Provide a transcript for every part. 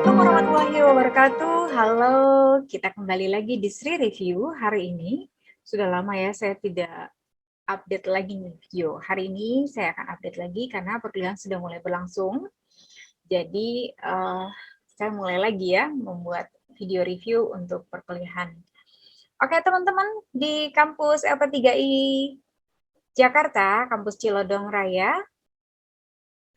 Assalamualaikum warahmatullahi wabarakatuh. Halo, kita kembali lagi di Sri Review hari ini. Sudah lama ya saya tidak update lagi nih video. Hari ini saya akan update lagi karena perkuliahan sudah mulai berlangsung. Jadi saya mulai lagi ya membuat video review untuk perkuliahan. Oke teman-teman, di kampus LP3I Jakarta, kampus Cilodong Raya.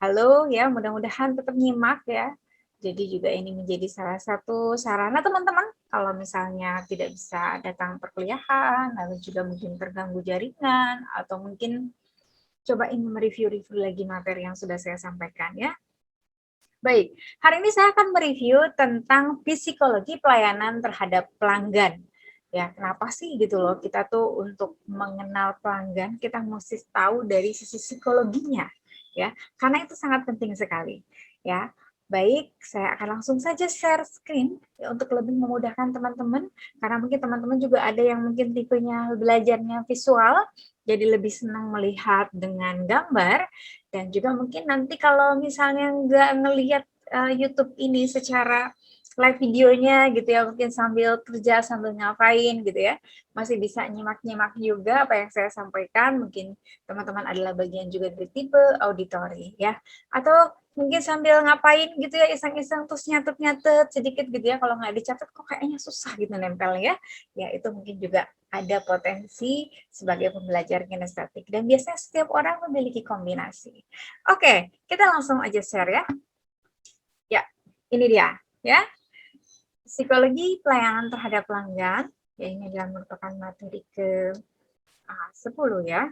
Halo ya, mudah-mudahan tetap nyimak ya. Jadi juga ini menjadi salah satu sarana teman-teman kalau misalnya tidak bisa datang perkuliahan, lalu juga mungkin terganggu jaringan, atau mungkin coba ingin mereview-review lagi materi yang sudah saya sampaikan ya. Baik, hari ini saya akan mereview tentang psikologi pelayanan terhadap pelanggan. Ya, kenapa sih gitu loh, kita tuh untuk mengenal pelanggan, kita mesti tahu dari sisi psikologinya. Ya, karena itu sangat penting sekali. Ya, baik, saya akan langsung saja share screen ya, untuk lebih memudahkan teman-teman, karena mungkin teman-teman juga ada yang mungkin tipenya belajarnya visual, jadi lebih senang melihat dengan gambar, dan juga mungkin nanti kalau misalnya nggak ngelihat YouTube ini secara live videonya gitu ya, mungkin sambil kerja, sambil ngapain gitu ya, masih bisa nyimak-nyimak juga apa yang saya sampaikan, mungkin teman-teman adalah bagian juga dari tipe auditori ya, atau mungkin sambil ngapain gitu ya, iseng-iseng terus nyatet-nyatet sedikit gitu ya, kalau nggak dicatat kok kayaknya susah gitu nempelnya ya, itu mungkin juga ada potensi sebagai pembelajar kinestetik, dan biasanya setiap orang memiliki kombinasi. Oke, kita langsung aja share ya. Ya, ini dia ya. Psikologi pelayanan terhadap pelanggan, ya ini adalah merupakan materi ke 10 ya.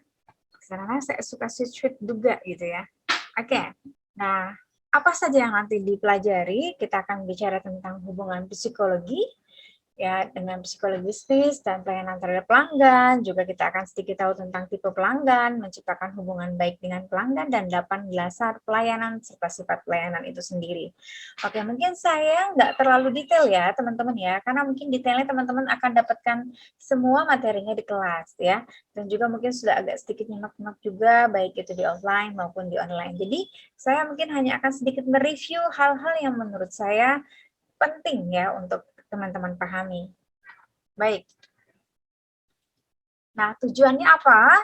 Karena saya suka switch juga gitu ya. Oke, nah apa saja yang nanti dipelajari? Kita akan bicara tentang hubungan psikologi, ya dengan psikologi bisnis dan pelayanan terhadap pelanggan. Juga kita akan sedikit tahu tentang tipe pelanggan, menciptakan hubungan baik dengan pelanggan, dan 8 dasar pelayanan serta sifat pelayanan itu sendiri. Oke, mungkin saya nggak terlalu detail ya teman-teman ya, karena mungkin detailnya teman-teman akan dapatkan semua materinya di kelas ya, dan juga mungkin sudah agak sedikit nyimak-nyimak juga, baik itu di offline maupun di online. Jadi saya mungkin hanya akan sedikit mereview hal-hal yang menurut saya penting ya untuk teman-teman pahami. Baik. Nah, tujuannya apa?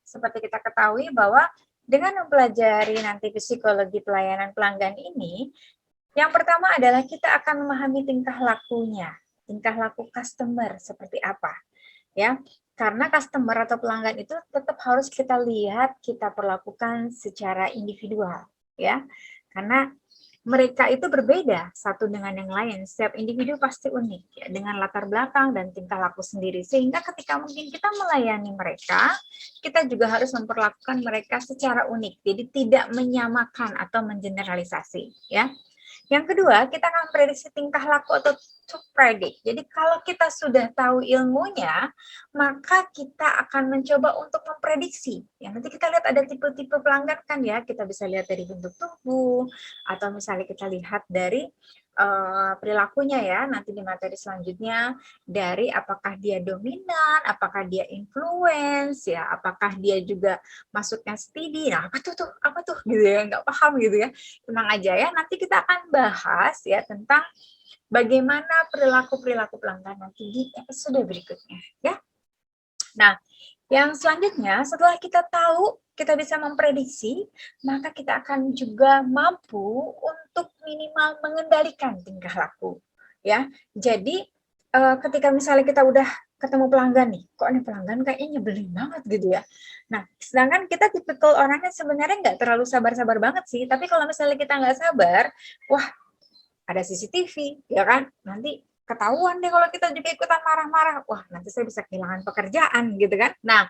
Seperti kita ketahui bahwa dengan mempelajari nanti psikologi pelayanan pelanggan ini, yang pertama adalah kita akan memahami tingkah lakunya, tingkah laku customer seperti apa. Ya, karena customer atau pelanggan itu tetap harus kita lihat, kita perlakukan secara individual, ya. Karena mereka itu berbeda satu dengan yang lain. Setiap individu pasti unik ya, dengan latar belakang dan tingkah laku sendiri. Sehingga ketika mungkin kita melayani mereka, kita juga harus memperlakukan mereka secara unik. Jadi tidak menyamakan atau mengeneralisasi ya. Yang kedua, kita akan prediksi tingkah laku atau to predict. Jadi kalau kita sudah tahu ilmunya, maka kita akan mencoba untuk memprediksi. Ya, nanti kita lihat ada tipe-tipe pelanggan kan ya, kita bisa lihat dari bentuk tubuh, atau misalnya kita lihat dari perilakunya ya, nanti di materi selanjutnya, dari apakah dia dominan, apakah dia influence, ya, apakah dia juga masuknya steady. Nah, apa tuh gitu ya, nggak paham gitu ya. Tenang aja ya, nanti kita akan bahas ya tentang bagaimana perilaku-perilaku pelanggan nanti di episode berikutnya ya. Nah, yang selanjutnya setelah kita tahu, kita bisa memprediksi, maka kita akan juga mampu untuk minimal mengendalikan tingkah laku ya. Jadi ketika misalnya kita udah ketemu pelanggan nih, kok nih pelanggan kayaknya nyebelin banget gitu ya. Nah, sedangkan kita tipikal orangnya sebenarnya nggak terlalu sabar-sabar banget sih, tapi kalau misalnya kita nggak sabar, wah ada CCTV, ya kan? Nanti ketahuan deh kalau kita juga ikutan marah-marah. Wah, nanti saya bisa kehilangan pekerjaan gitu kan. Nah,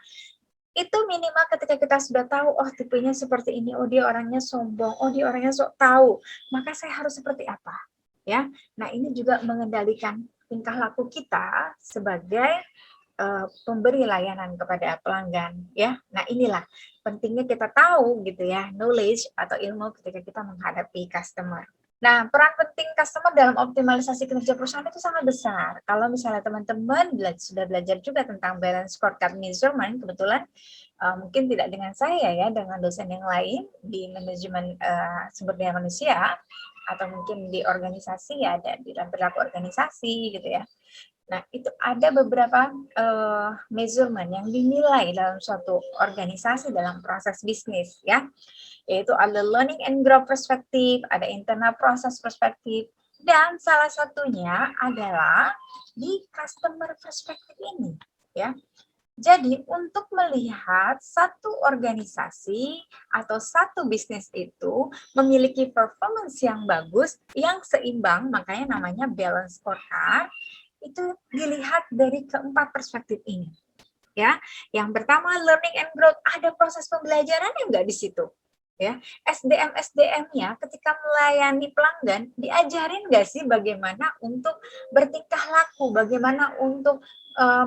itu minimal ketika kita sudah tahu, oh tipenya seperti ini, oh dia orangnya sombong, oh dia orangnya sok tahu, maka saya harus seperti apa? Ya. Nah, ini juga mengendalikan tingkah laku kita sebagai pemberi layanan kepada pelanggan ya. Nah, inilah pentingnya kita tahu gitu ya, knowledge atau ilmu ketika kita menghadapi customer. Nah, peran penting customer dalam optimalisasi kinerja perusahaan itu sangat besar. Kalau misalnya teman-teman sudah belajar juga tentang balance scorecard measurement, kebetulan mungkin tidak dengan saya ya, dengan dosen yang lain di manajemen sumber daya manusia, atau mungkin di organisasi ya ada di dalam perilaku organisasi gitu ya. Nah, itu ada beberapa measurement yang dinilai dalam suatu organisasi dalam proses bisnis ya, yaitu ada learning and growth perspective, ada internal process perspective, dan salah satunya adalah di customer perspective ini ya. Jadi untuk melihat satu organisasi atau satu bisnis itu memiliki performance yang bagus, yang seimbang, makanya namanya balance scorecard, itu dilihat dari keempat perspektif ini. Ya, yang pertama learning and growth, ada proses pembelajaran yang enggak di situ. Ya, SDM-SDM-nya ketika melayani pelanggan diajarin nggak sih bagaimana untuk bertingkah laku, bagaimana untuk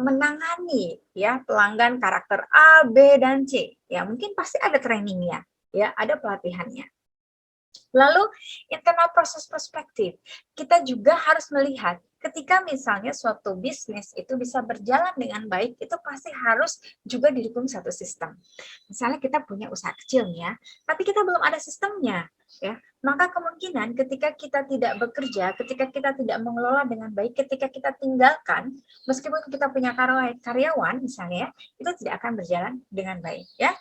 menangani ya pelanggan karakter A, B, dan C. Ya, mungkin pasti ada trainingnya, ya, ada pelatihannya. Lalu internal proses perspektif, kita juga harus melihat ketika misalnya suatu bisnis itu bisa berjalan dengan baik, itu pasti harus juga didukung satu sistem. Misalnya kita punya usaha kecil ya, tapi kita belum ada sistemnya, ya. Maka kemungkinan ketika kita tidak bekerja, ketika kita tidak mengelola dengan baik, ketika kita tinggalkan, meskipun kita punya karyawan misalnya, itu tidak akan berjalan dengan baik, ya.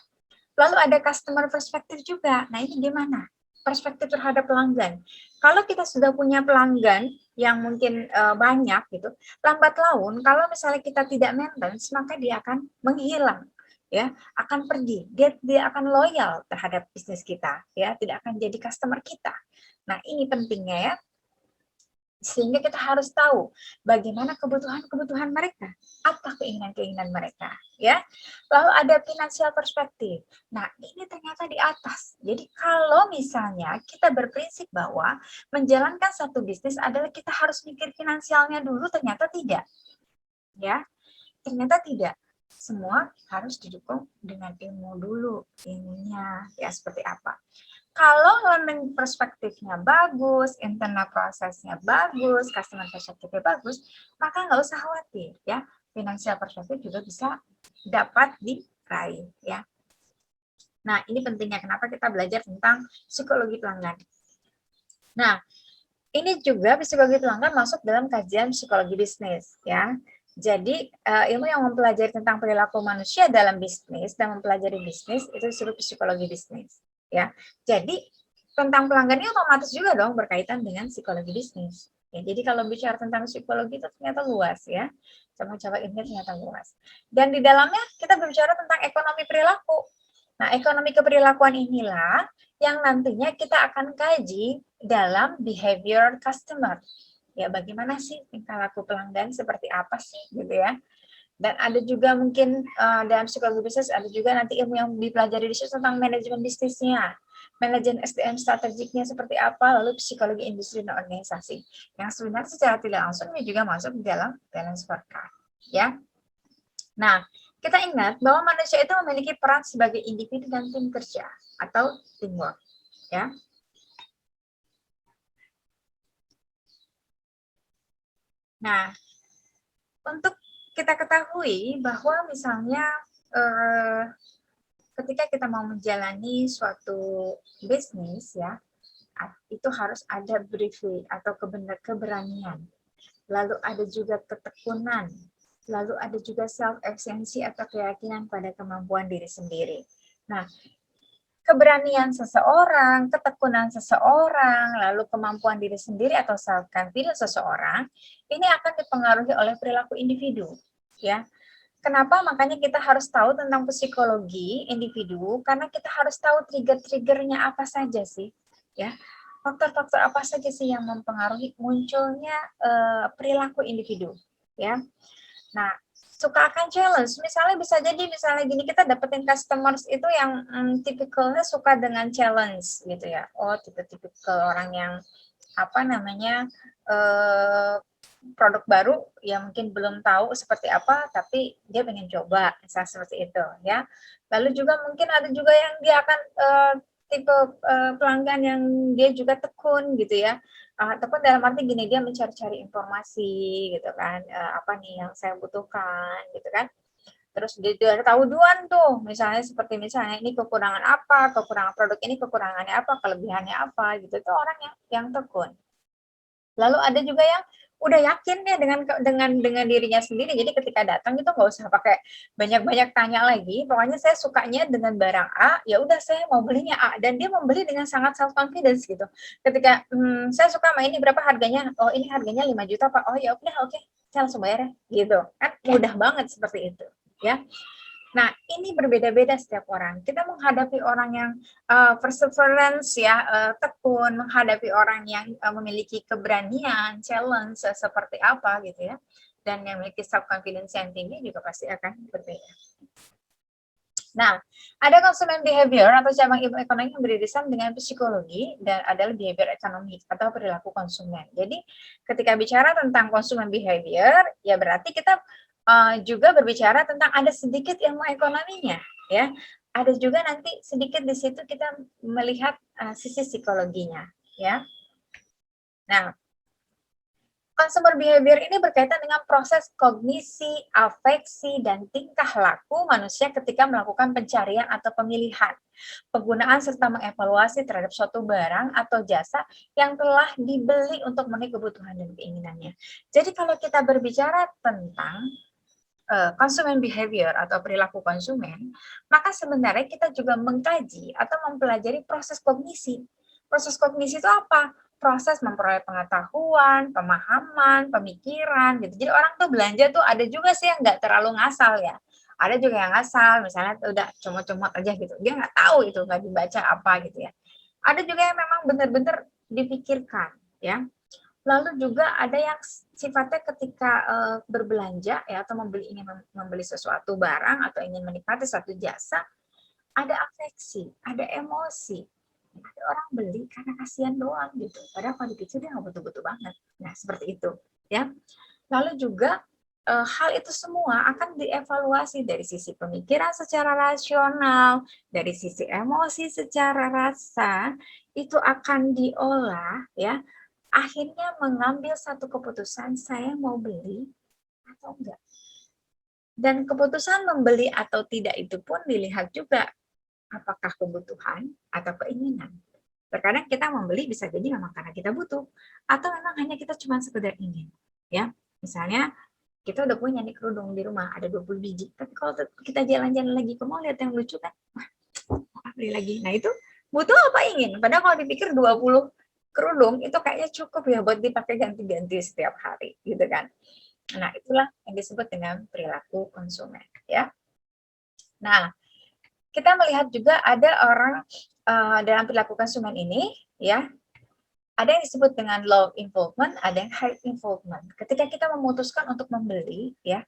Lalu ada customer perspektif juga. Nah, ini gimana? Perspektif terhadap pelanggan. Kalau kita sudah punya pelanggan yang mungkin banyak gitu, lambat laun kalau misalnya kita tidak maintenance, maka dia akan menghilang, ya, akan pergi. Dia akan loyal terhadap bisnis kita, ya, tidak akan jadi customer kita. Nah, ini pentingnya ya. Sehingga kita harus tahu bagaimana kebutuhan-kebutuhan mereka, apa keinginan-keinginan mereka, ya. Lalu ada financial perspektif. Nah, ini ternyata di atas. Jadi kalau misalnya kita berprinsip bahwa menjalankan satu bisnis adalah kita harus mikir finansialnya dulu, ternyata tidak. Ya, ternyata tidak. Semua harus didukung dengan ilmu dulu, ilmunya ya seperti apa. Kalau learning perspektifnya bagus, internal prosesnya bagus, customer perspektifnya bagus, maka nggak usah khawatir ya. Financial perspektif juga bisa dapat diraih ya. Nah, ini pentingnya kenapa kita belajar tentang psikologi pelanggan. Nah, ini juga psikologi pelanggan masuk dalam kajian psikologi bisnis ya. Jadi ilmu yang mempelajari tentang perilaku manusia dalam bisnis dan mempelajari bisnis itu disebut psikologi bisnis ya. Jadi tentang pelanggan ini otomatis juga dong berkaitan dengan psikologi bisnis. Ya, jadi kalau bicara tentang psikologi itu ternyata luas ya. Coba-coba ini ternyata luas. Dan di dalamnya kita berbicara tentang ekonomi perilaku. Nah, ekonomi keperilakuan inilah yang nantinya kita akan kaji dalam behavior customer. Ya, bagaimana sih tingkah laku pelanggan, seperti apa sih gitu ya. Dan ada juga mungkin dalam psikologi bisnis ada juga nanti ilmu yang dipelajari di situ tentang manajemen bisnisnya, manajemen SDM strategiknya seperti apa, lalu psikologi industri dan organisasi. Yang sebenarnya secara tidak langsung ini juga masuk di dalam balance scorecard, ya. Nah, kita ingat bahwa manusia itu memiliki peran sebagai individu dan tim kerja atau teamwork, ya. Nah, untuk kita ketahui bahwa misalnya ketika kita mau menjalani suatu bisnis ya, itu harus ada bravery atau keberanian. Lalu ada juga ketekunan. Lalu ada juga self-efficiency atau keyakinan pada kemampuan diri sendiri. Nah, keberanian seseorang, ketekunan seseorang, lalu kemampuan diri sendiri atau self-confidence seseorang, ini akan dipengaruhi oleh perilaku individu, ya. Kenapa? Makanya kita harus tahu tentang psikologi individu, karena kita harus tahu trigger-triggernya apa saja sih, ya. Faktor-faktor apa saja sih yang mempengaruhi munculnya perilaku individu, ya. Nah, suka akan challenge. Misalnya bisa jadi misalnya gini, kita dapetin customers itu yang tipikalnya suka dengan challenge gitu ya. Oh, tipe-tipikal orang yang apa namanya produk baru yang mungkin belum tahu seperti apa, tapi dia pengen coba, misalnya seperti itu ya. Lalu juga mungkin ada juga yang dia akan tipe pelanggan yang dia juga tekun gitu ya. Ataupun dalam arti gini, dia mencari-cari informasi gitu kan, apa nih yang saya butuhkan gitu kan. Terus dia udah tahu duluan tuh, misalnya seperti misalnya ini kekurangan apa, kekurangan produk ini kekurangannya apa, kelebihannya apa gitu. Itu orang yang tekun. Lalu ada juga yang udah yakin deh dengan dirinya sendiri. Jadi ketika datang itu nggak usah pakai banyak-banyak tanya lagi. Pokoknya saya sukanya dengan barang A, ya udah saya mau belinya A, dan dia membeli dengan sangat self confidence gitu. Ketika saya suka sama ini, berapa harganya? Oh ini harganya 5 juta Pak. Oh ya udah oke, saya langsung bayar ya. Gitu. Kan mudah banget seperti itu, ya. Nah, ini berbeda-beda setiap orang. Kita menghadapi orang yang perseverance ya, tekun, menghadapi orang yang memiliki keberanian, challenge seperti apa gitu ya. Dan yang memiliki self confidence yang tinggi juga pasti akan berbeda. Nah, ada consumer behavior atau cabang ilmu ekonomi yang beririsan dengan psikologi dan adalah behavior ekonomi atau perilaku konsumen. Jadi, ketika bicara tentang consumer behavior, ya berarti kita juga berbicara tentang ada sedikit ilmu ekonominya, ya. Ada juga nanti sedikit di situ kita melihat sisi psikologinya, ya. Nah, consumer behavior ini berkaitan dengan proses kognisi, afeksi, dan tingkah laku manusia ketika melakukan pencarian atau pemilihan, penggunaan serta mengevaluasi terhadap suatu barang atau jasa yang telah dibeli untuk memenuhi kebutuhan dan keinginannya. Jadi kalau kita berbicara tentang consumer behavior atau perilaku konsumen, maka sebenarnya kita juga mengkaji atau mempelajari proses kognisi. Proses kognisi itu apa? Proses memperoleh pengetahuan, pemahaman, pemikiran gitu. Jadi orang tuh belanja tuh ada juga sih yang nggak terlalu ngasal ya. Ada juga yang ngasal, misalnya udah comot-comot aja gitu. Dia nggak tahu itu, nggak dibaca apa gitu ya. Ada juga yang memang benar-benar dipikirkan ya. Lalu juga ada yang sifatnya ketika berbelanja ya atau ingin membeli sesuatu barang atau ingin menikmati satu jasa, ada afeksi, ada emosi. Ada orang beli karena kasihan doang gitu. Padahal kalau dipikir dia nggak butuh-butuh banget. Nah, seperti itu ya. Lalu juga hal itu semua akan dievaluasi dari sisi pemikiran secara rasional, dari sisi emosi secara rasa, itu akan diolah ya, akhirnya mengambil satu keputusan, saya mau beli atau enggak. Dan keputusan membeli atau tidak itu pun dilihat juga apakah kebutuhan atau keinginan. Terkadang kita membeli bisa jadi memang karena kita butuh atau memang hanya kita cuma sekedar ingin. Ya, misalnya kita udah punya nih kerudung di rumah ada 20 biji, tapi kalau kita jalan-jalan lagi ke mall lihat yang lucu kan, wah, beli lagi. Nah itu butuh apa ingin? Padahal kalau dipikir 20 kerudung itu kayaknya cukup ya buat dipakai ganti-ganti setiap hari gitu kan. Nah, itulah yang disebut dengan perilaku konsumen ya. Nah, kita melihat juga ada orang dalam perilaku konsumen ini ya, ada yang disebut dengan low involvement, ada yang high involvement. Ketika kita memutuskan untuk membeli ya,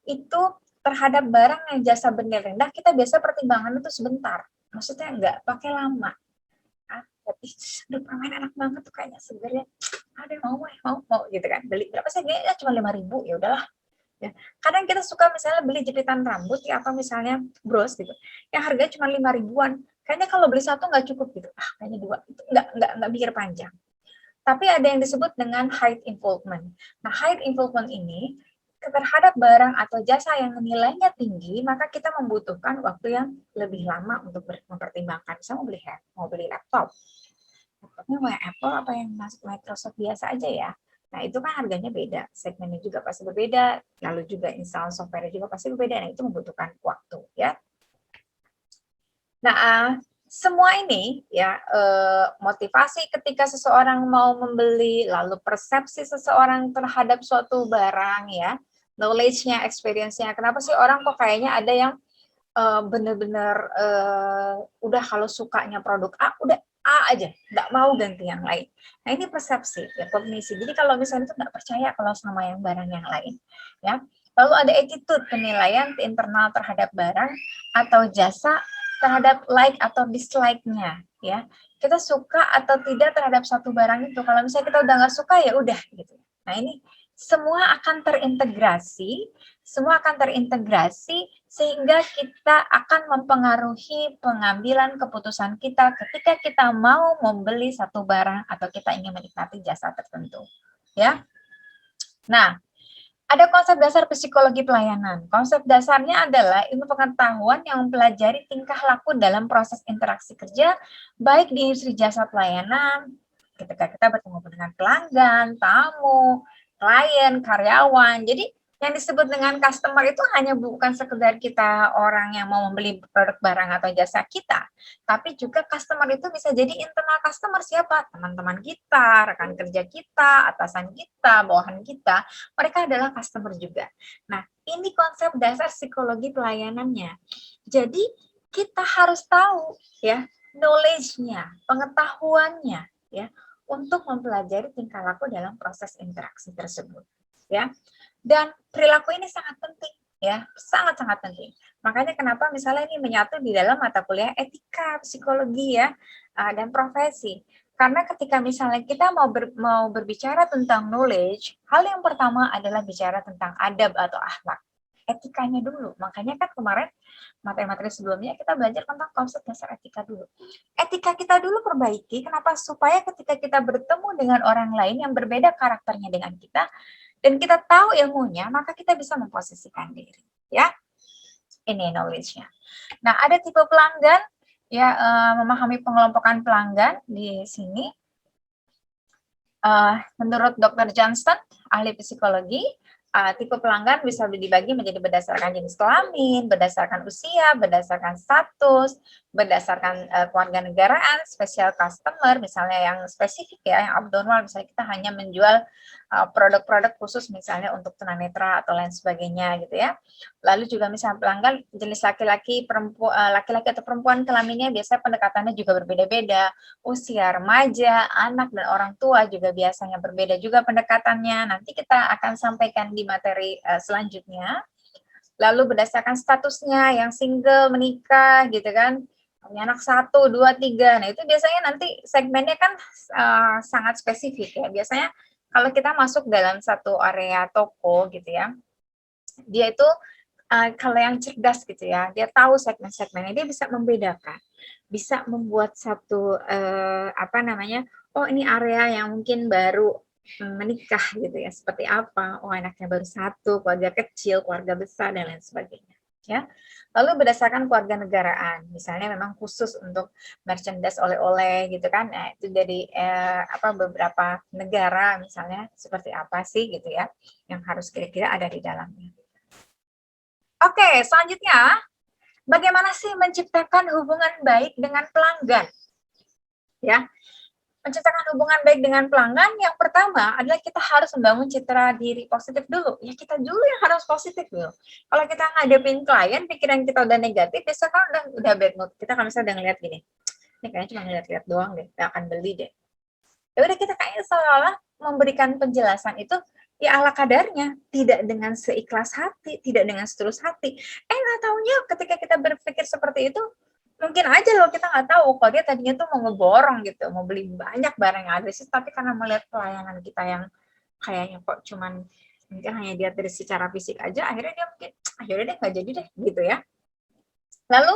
itu terhadap barang yang jasa bernilai rendah, kita biasa pertimbangan itu sebentar. Maksudnya enggak pakai lama. Tapi aduh permen enak banget tuh kayaknya seger ya. Ada mau gitu kan. Beli berapa sih? Kayaknya cuma 5.000 ya udahlah. Ya. Kadang kita suka misalnya beli jepitan rambut ya atau misalnya bros gitu. Yang harganya cuma 5.000-an. Kayaknya kalau beli satu nggak cukup gitu. Kayaknya dua. Itu nggak pikir panjang. Tapi ada yang disebut dengan high involvement. Nah, high involvement ini terhadap barang atau jasa yang nilainya tinggi, maka kita membutuhkan waktu yang lebih lama untuk mempertimbangkan. Misalnya mau beli laptop. Laptopnya mau yang Apple apa yang masuk Microsoft biasa aja ya. Nah, itu kan harganya beda. Segmennya juga pasti berbeda. Lalu juga install software juga pasti berbeda. Nah, itu membutuhkan waktu ya. Nah, semua ini ya motivasi ketika seseorang mau membeli, lalu persepsi seseorang terhadap suatu barang ya, knowledge-nya, experience-nya. Kenapa sih orang kok kayaknya ada yang benar-benar udah kalau sukanya produk A, udah A aja, nggak mau ganti yang lain. Nah ini persepsi, ya kognisi. Jadi kalau misalnya itu nggak percaya kalau sama yang barang yang lain, ya. Lalu ada attitude, penilaian internal terhadap barang atau jasa terhadap like atau dislike-nya, ya. Kita suka atau tidak terhadap satu barang itu. Kalau misalnya kita udah nggak suka ya udah gitu. Nah ini semua akan terintegrasi sehingga kita akan mempengaruhi pengambilan keputusan kita ketika kita mau membeli satu barang atau kita ingin menikmati jasa tertentu. Ya. Nah, Ada konsep dasar psikologi pelayanan. Konsep dasarnya adalah ilmu pengetahuan yang mempelajari tingkah laku dalam proses interaksi kerja, baik di industri jasa pelayanan, ketika kita bertemu dengan pelanggan, tamu, klien, karyawan. Jadi yang disebut dengan customer itu hanya bukan sekedar kita orang yang mau membeli produk barang atau jasa kita, tapi juga customer itu bisa jadi internal customer siapa? Teman-teman kita, rekan kerja kita, atasan kita, bawahan kita, mereka adalah customer juga. Nah, ini konsep dasar psikologi pelayanannya. Jadi, kita harus tahu ya, knowledge-nya, pengetahuannya ya, untuk mempelajari tingkah laku dalam proses interaksi tersebut ya. Dan perilaku ini sangat penting ya, sangat-sangat penting. Makanya kenapa misalnya ini menyatu di dalam mata kuliah etika, psikologi ya, dan profesi. Karena ketika misalnya kita mau berbicara tentang knowledge, hal yang pertama adalah bicara tentang adab atau akhlak. Etikanya dulu. Makanya kan kemarin materi-materi sebelumnya kita belajar tentang konsep dasar etika dulu. Etika kita dulu perbaiki, kenapa? Supaya ketika kita bertemu dengan orang lain yang berbeda karakternya dengan kita, dan kita tahu ilmunya, maka kita bisa memposisikan diri. Ya, ini knowledge-nya. Nah, ada tipe pelanggan, ya, memahami pengelompokan pelanggan di sini. Menurut Dr. Johnston, ahli psikologi, tipe pelanggan bisa dibagi menjadi berdasarkan jenis kelamin, berdasarkan usia, berdasarkan status, berdasarkan kewarganegaraan, spesial customer, misalnya yang spesifik ya, yang abnormal, misalnya kita hanya menjual produk-produk khusus misalnya untuk tunanetra atau lain sebagainya gitu ya. Lalu juga misalnya pelanggan jenis laki-laki, laki-laki atau perempuan kelaminnya biasanya pendekatannya juga berbeda-beda, usia remaja, anak dan orang tua juga biasanya berbeda juga pendekatannya. Nanti kita akan sampaikan di materi selanjutnya. Lalu berdasarkan statusnya yang single, menikah gitu kan, punya anak 1, 2, 3. Nah, itu biasanya nanti segmennya kan sangat spesifik ya. Biasanya kalau kita masuk dalam satu area toko gitu ya, dia itu kalau yang cerdas gitu ya, dia tahu segmen-segmennya, dia bisa membedakan, bisa membuat satu apa namanya, oh ini area yang mungkin baru menikah gitu ya, seperti apa, oh anaknya baru 1, keluarga kecil, keluarga besar dan lain sebagainya ya. Lalu berdasarkan kewarganegaraan, misalnya memang khusus untuk merchandise oleh-oleh gitu kan, nah itu dari apa beberapa negara misalnya seperti apa sih gitu ya, yang harus kira-kira ada di dalamnya. Oke, selanjutnya, bagaimana sih menciptakan hubungan baik dengan pelanggan? Ya, menciptakan hubungan baik dengan pelanggan, yang pertama adalah kita harus membangun citra diri positif dulu. Ya, kita dulu yang harus positif dulu. Kalau kita ngadepin klien, pikiran kita udah negatif, besok kan udah bad mood. Kita kan misalnya udah ngeliat gini, ini kayaknya cuma ngeliat-liat doang deh, gak akan beli deh. Ya udah, kita kayaknya seolah-olah memberikan penjelasan itu ya ala kadarnya, tidak dengan seikhlas hati, tidak dengan setulus hati. Nggak taunya ketika kita berpikir seperti itu, mungkin aja loh kita nggak tahu kalau dia tadinya tuh mau ngeborong gitu, mau beli banyak barang yang agresif, tapi karena melihat pelayanan kita yang kayaknya kok cuman mungkin hanya dia dari secara fisik aja, akhirnya dia mungkin akhirnya dia nggak jadi deh gitu ya. Lalu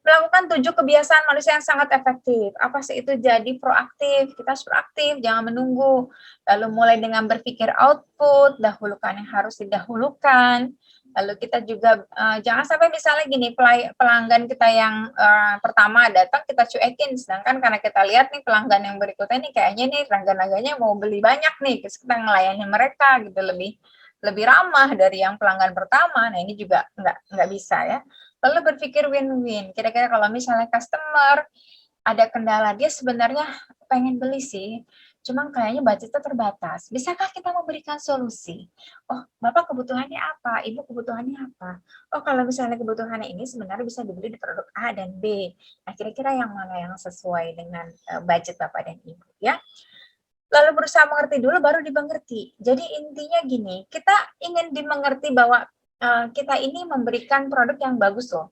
melakukan 7 kebiasaan manusia yang sangat efektif. Apa sih itu? Jadi proaktif, kita harus proaktif, jangan menunggu. Lalu mulai dengan berpikir output, dahulukan yang harus didahulukan. Lalu kita juga jangan sampai misalnya gini, pelanggan kita yang pertama datang kita cuekin, sedangkan karena kita lihat nih pelanggan yang berikutnya nih kayaknya nih langgan-langgannya mau beli banyak nih, terus kita ngelayani mereka gitu lebih ramah dari yang pelanggan pertama. Nah, ini juga nggak bisa ya. Lalu berpikir win-win. Kira-kira kalau misalnya customer ada kendala, dia sebenarnya pengen beli sih, cuman kayaknya budgetnya terbatas. Bisakah kita memberikan solusi? Oh, Bapak kebutuhannya apa? Ibu kebutuhannya apa? Oh, kalau misalnya kebutuhannya ini sebenarnya bisa dibeli di produk A dan B. Nah, kira-kira yang mana yang sesuai dengan budget Bapak dan Ibu ya? Lalu berusaha mengerti dulu baru dimengerti. Jadi intinya gini, kita ingin dimengerti bahwa kita ini memberikan produk yang bagus loh.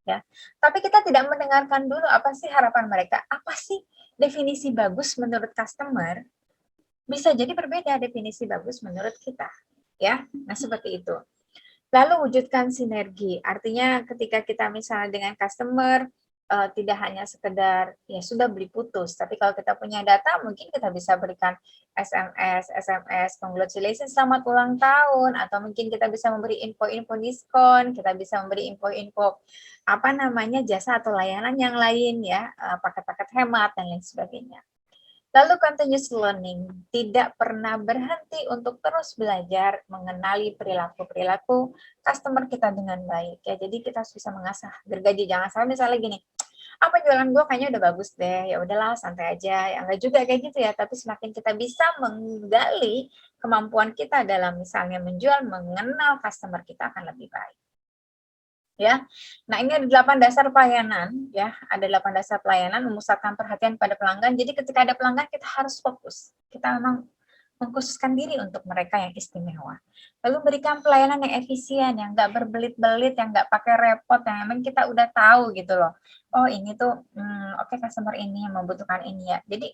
Ya. Tapi kita tidak mendengarkan dulu apa sih harapan mereka, apa sih definisi bagus menurut customer, bisa jadi berbeda definisi bagus menurut kita. Ya, nah seperti itu. Lalu wujudkan sinergi, artinya ketika kita misalnya dengan customer, tidak hanya sekedar ya sudah beli putus, tapi kalau kita punya data mungkin kita bisa berikan SMS, congratulations selamat ulang tahun, atau mungkin kita bisa memberi info-info diskon, kita bisa memberi info-info apa namanya jasa atau layanan yang lain ya, paket-paket hemat dan lain sebagainya. Lalu continuous learning, tidak pernah berhenti untuk terus belajar mengenali perilaku-perilaku customer kita dengan baik ya. Jadi kita harus bisa mengasah gergaji, jangan sampai misalnya gini, apa jualan gue kayaknya udah bagus deh, ya udahlah santai aja, ya enggak juga kayak gitu ya, tapi semakin kita bisa menggali kemampuan kita dalam misalnya menjual, mengenal customer kita akan lebih baik. Ya. Nah, ini ada 8 dasar pelayanan ya, ada 8 dasar pelayanan memusatkan perhatian pada pelanggan. Jadi ketika ada pelanggan kita harus fokus. Kita memang mengkhususkan diri untuk mereka yang istimewa. Lalu berikan pelayanan yang efisien, yang nggak berbelit-belit, yang nggak pakai repot, yang memang kita udah tahu gitu loh. Oh ini tuh, oke customer ini yang membutuhkan ini ya. Jadi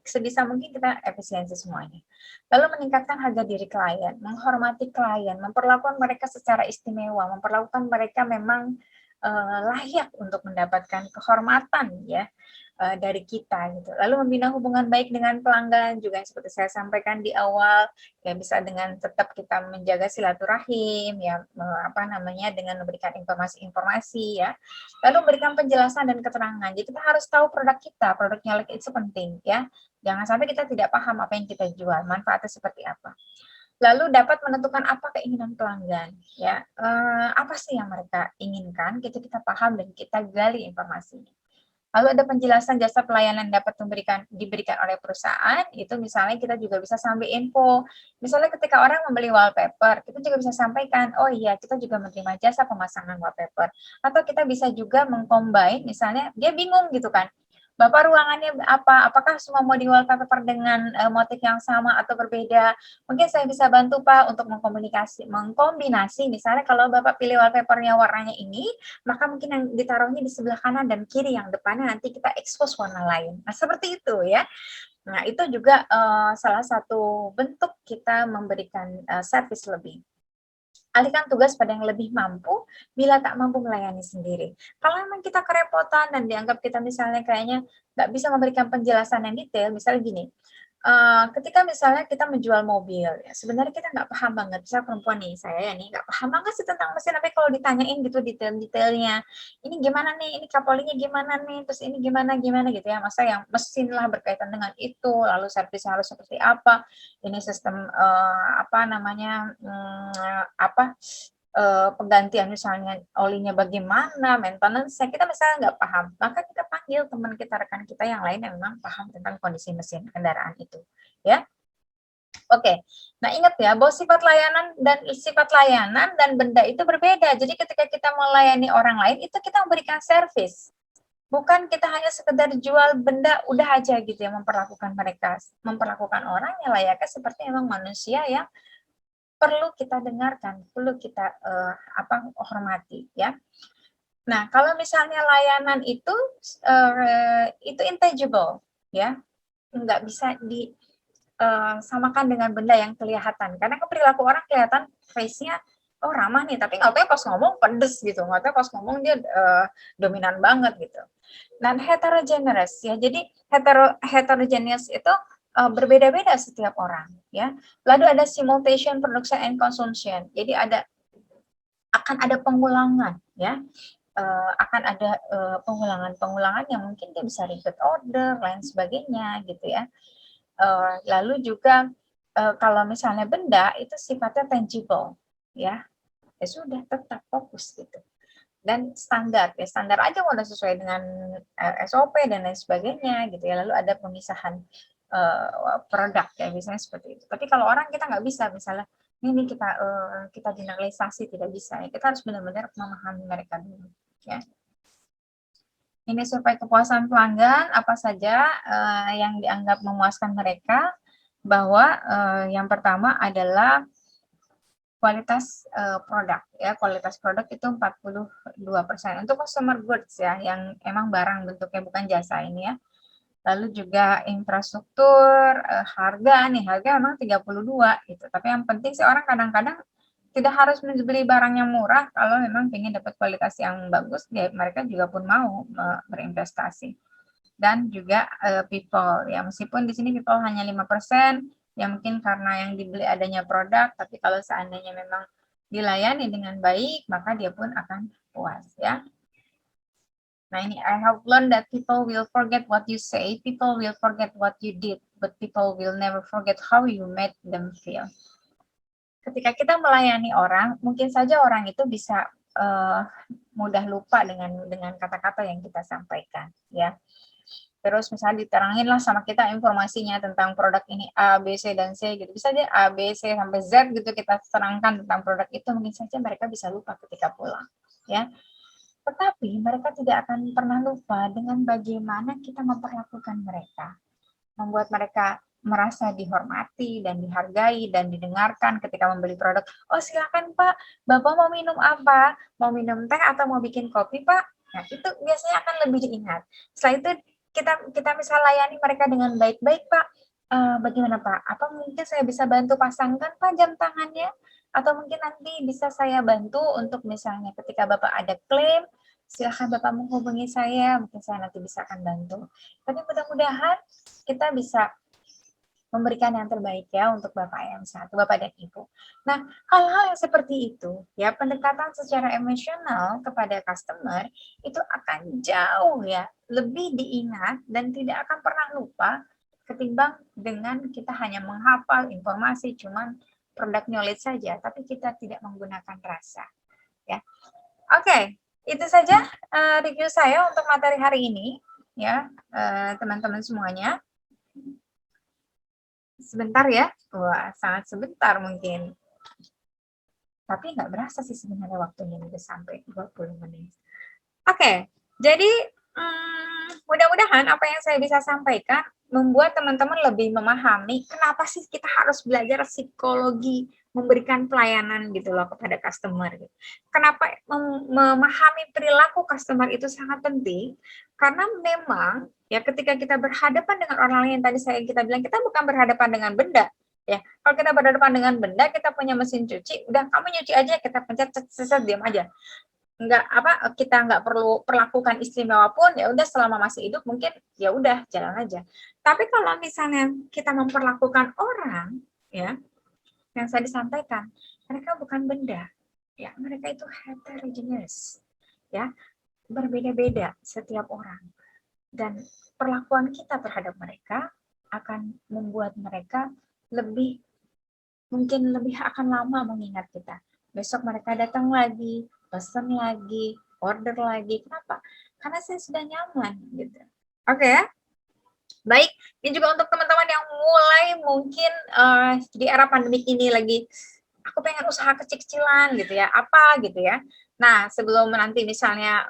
sebisa mungkin kita efisiensi semuanya. Lalu meningkatkan harga diri klien, menghormati klien, memperlakukan mereka secara istimewa, memperlakukan mereka memang layak untuk mendapatkan kehormatan ya dari kita gitu. Lalu membina hubungan baik dengan pelanggan juga yang seperti saya sampaikan di awal, ya bisa dengan tetap kita menjaga silaturahim ya apa namanya dengan memberikan informasi-informasi ya. Lalu memberikan penjelasan dan keterangan. Jadi kita harus tahu produknya itu penting ya. Jangan sampai kita tidak paham apa yang kita jual, manfaatnya seperti apa. Lalu dapat menentukan apa keinginan pelanggan ya. Apa sih yang mereka inginkan, kita paham dan kita gali informasinya. Lalu ada penjelasan jasa pelayanan dapat diberikan oleh perusahaan, itu misalnya kita juga bisa sampai info. Misalnya ketika orang membeli wallpaper, kita juga bisa sampaikan, oh iya kita juga menerima jasa pemasangan wallpaper. Atau kita bisa juga mengcombine, misalnya dia bingung gitu kan, Bapak ruangannya apa? Apakah semua mau di wallpaper dengan motif yang sama atau berbeda? Mungkin saya bisa bantu Pak untuk mengkombinasi, misalnya kalau Bapak pilih wallpapernya warnanya ini, maka mungkin yang ditaruhnya di sebelah kanan dan kiri, yang depannya nanti kita expose warna lain. Nah, seperti itu ya. Nah, itu juga salah satu bentuk kita memberikan servis lebih. Alihkan tugas pada yang lebih mampu bila tak mampu melayani sendiri. Kalau memang kita kerepotan dan dianggap kita misalnya kayaknya nggak bisa memberikan penjelasan yang detail, misalnya gini, ketika misalnya kita menjual mobil, ya sebenarnya kita nggak paham banget, misalnya perempuan nih, saya ya nih nggak paham banget sih tentang mesin, tapi kalau ditanyain gitu detail-detailnya, ini gimana nih, ini kapolingnya gimana nih, terus ini gimana gitu ya, masa yang mesin lah berkaitan dengan itu, lalu servisnya harus seperti apa, ini sistem apa namanya, penggantian misalnya olinya bagaimana, maintenance-nya, kita misalnya nggak paham, maka kita panggil teman kita, rekan kita yang lain yang memang paham tentang kondisi mesin kendaraan itu, ya. Oke, nah ingat ya bahwa sifat layanan dan benda itu berbeda. Jadi ketika kita melayani orang lain itu kita memberikan servis. Bukan kita hanya sekedar jual benda udah aja gitu ya, memperlakukan orang yang layaknya seperti memang manusia yang perlu kita dengarkan, perlu kita hormati ya. Nah, kalau misalnya layanan itu intangible ya, nggak bisa disamakan dengan benda yang kelihatan. Karena perilaku orang kelihatan face-nya oh ramah nih, tapi nggak tahu pas ngomong pedes gitu, nggak tahu pas ngomong dia dominan banget gitu. Dan heterogeneous ya, jadi heterogeneous itu berbeda-beda setiap orang ya. Lalu ada simultation production and consumption. Jadi akan ada pengulangan ya. Akan ada pengulangan yang mungkin dia bisa repeat order lain sebagainya gitu ya. Lalu juga kalau misalnya benda itu sifatnya tangible ya. Ya sudah tetap fokus gitu. Dan standar aja udah sesuai dengan SOP dan lain sebagainya gitu ya. Lalu ada pemisahan produk ya misalnya seperti itu. Tapi kalau orang kita nggak bisa misalnya ini kita generalisasi tidak bisa ya. Kita harus benar-benar memahami mereka dulu ya. Ini survei kepuasan pelanggan apa saja yang dianggap memuaskan mereka, bahwa yang pertama adalah kualitas produk ya, kualitas produk itu 42%. Untuk consumer goods ya, yang emang barang bentuknya bukan jasa ini ya. Lalu juga infrastruktur, harga memang 32 gitu. Tapi yang penting sih orang kadang-kadang tidak harus beli barang yang murah, kalau memang ingin dapat kualitas yang bagus, ya mereka juga pun mau berinvestasi. Dan juga people, ya meskipun di sini people hanya 5%, ya mungkin karena yang dibeli adanya produk, tapi kalau seandainya memang dilayani dengan baik, maka dia pun akan puas, ya. Nah ini, I have learned that people will forget what you say, people will forget what you did, but people will never forget how you made them feel. Ketika kita melayani orang, mungkin saja orang itu bisa mudah lupa dengan kata-kata yang kita sampaikan, ya. Terus misalnya diterangin lah sama kita informasinya tentang produk ini A, B, C, dan C gitu. Bisa aja A, B, C, sampai Z gitu kita terangkan tentang produk itu, mungkin saja mereka bisa lupa ketika pulang, ya. Tetapi mereka tidak akan pernah lupa dengan bagaimana kita memperlakukan mereka. Membuat mereka merasa dihormati dan dihargai dan didengarkan ketika membeli produk. Oh silakan Pak, Bapak mau minum apa? Mau minum teh atau mau bikin kopi Pak? Nah itu biasanya akan lebih diingat. Setelah itu kita bisa layani mereka dengan baik-baik Pak. Bagaimana Pak? Apa mungkin saya bisa bantu pasangkan Pak jam tangannya? Atau mungkin nanti bisa saya bantu untuk misalnya ketika Bapak ada klaim, silahkan Bapak menghubungi saya, mungkin saya nanti bisa akan bantu. Tapi mudah-mudahan kita bisa memberikan yang terbaik ya untuk Bapak yang satu, Bapak dan Ibu. Nah, hal-hal yang seperti itu, ya pendekatan secara emosional kepada customer itu akan jauh ya lebih diingat dan tidak akan pernah lupa ketimbang dengan kita hanya menghafal informasi cuman produk knowledge saja, tapi kita tidak menggunakan rasa. Ya, oke, itu saja review saya untuk materi hari ini, ya teman-teman semuanya. Sebentar ya, wah sangat sebentar mungkin. Tapi nggak berasa sih sebenarnya waktunya udah sampai 20 menit. Oke, jadi mudah-mudahan apa yang saya bisa sampaikan membuat teman-teman lebih memahami kenapa sih kita harus belajar psikologi memberikan pelayanan gitu loh kepada customer. Kenapa memahami perilaku customer itu sangat penting? Karena memang ya ketika kita berhadapan dengan orang lain yang tadi kita bilang kita bukan berhadapan dengan benda. Ya, kalau kita berhadapan dengan benda, kita punya mesin cuci, udah kamu nyuci aja, kita pencet, diam aja. Kita nggak perlu perlakukan istimewa pun, ya udah selama masih hidup mungkin ya udah jalan aja. Tapi kalau misalnya kita memperlakukan orang, ya, yang saya disampaikan, mereka bukan benda, ya, mereka itu heterogeneous, ya, berbeda-beda setiap orang. Dan perlakuan kita terhadap mereka akan membuat mereka mungkin lebih akan lama mengingat kita. Besok mereka datang lagi, pesan lagi, order lagi. Kenapa? Karena saya sudah nyaman gitu. Oke ya? Baik, ini juga untuk teman-teman yang mulai mungkin di era pandemik ini lagi, aku pengen usaha kecil-kecilan gitu ya, apa gitu ya. Nah, sebelum nanti misalnya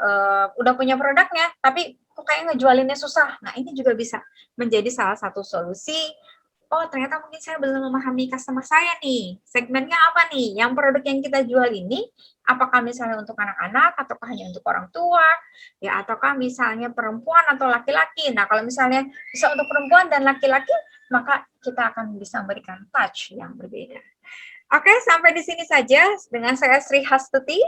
udah punya produknya, tapi kok kayak ngejualinnya susah. Nah, ini juga bisa menjadi salah satu solusi. Oh, ternyata mungkin saya belum memahami customer saya nih. Segmennya apa nih? Yang produk yang kita jual ini, apakah misalnya untuk anak-anak, ataukah hanya untuk orang tua, ya, ataukah misalnya perempuan atau laki-laki. Nah, kalau misalnya bisa untuk perempuan dan laki-laki, maka kita akan bisa memberikan touch yang berbeda. Oke, sampai di sini saja dengan saya Sri Hastuti.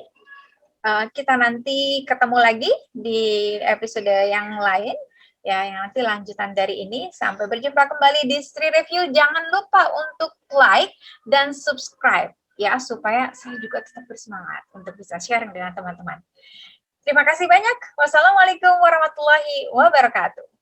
Kita nanti ketemu lagi di episode yang lain. Ya, yang nanti lanjutan dari ini. Sampai berjumpa kembali di Sri Review. Jangan lupa untuk like dan subscribe ya, supaya saya juga tetap bersemangat untuk bisa sharing dengan teman-teman. Terima kasih banyak. Wassalamualaikum warahmatullahi wabarakatuh.